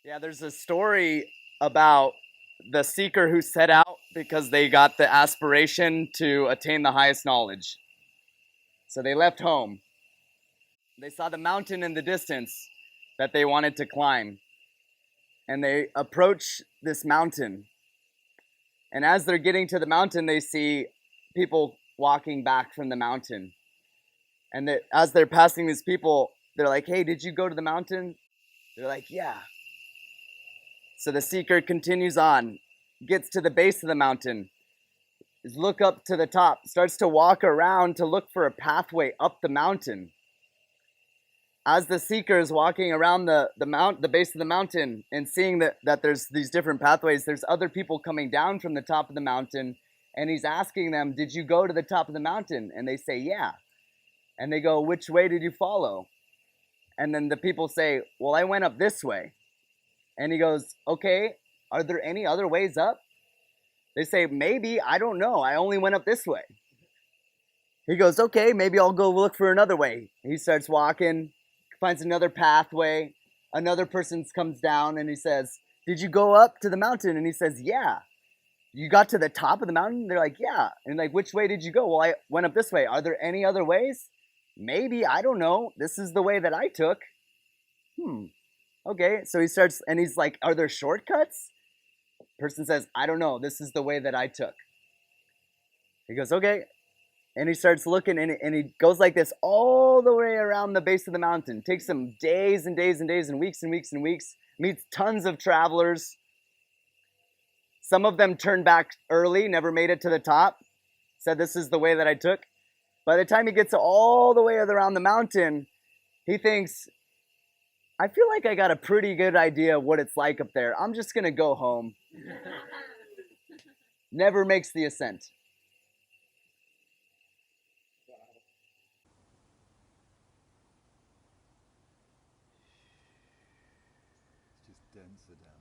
Yeah, there's a story about the seeker who set out because they got the aspiration to attain the highest knowledge. So they left home. They saw the mountain in the distance that they wanted to climb. And they approach this mountain. And as they're getting to the mountain, they see people walking back from the mountain. And as they're passing these people, they're like, "Hey, did you go to the mountain?" They're like, "Yeah." So the seeker continues on, gets to the base of the mountain, look up to the top, starts to walk around to look for a pathway up the mountain. As the seeker is walking around the base of the mountain and seeing that there's these different pathways, there's other people coming down from the top of the mountain, and he's asking them, "Did you go to the top of the mountain?" And they say, "Yeah." And they go, "Which way did you follow?" And then the people say, "Well, I went up this way." And he goes, "Okay, are there any other ways up?" They say, "Maybe, I don't know. I only went up this way." He goes, "Okay, maybe I'll go look for another way." He starts walking, finds another pathway. Another person comes down and he says, "Did you go up to the mountain?" And he says, "Yeah." "You got to the top of the mountain?" They're like, "Yeah." And like, "Which way did you go?" "Well, I went up this way." "Are there any other ways?" "Maybe, I don't know. This is the way that I took." Okay. So he starts and he's like, "Are there shortcuts?" Person says, "I don't know. This is the way that I took." He goes, "Okay." And he starts looking and he goes like this all the way around the base of the mountain. Takes him days and days and days and weeks and weeks and weeks. Meets tons of travelers. Some of them turned back early, never made it to the top. Said, "This is the way that I took." By the time he gets all the way around the mountain, he thinks, "I feel like I got a pretty good idea of what it's like up there. I'm just going to go home." Never makes the ascent. It's just denser down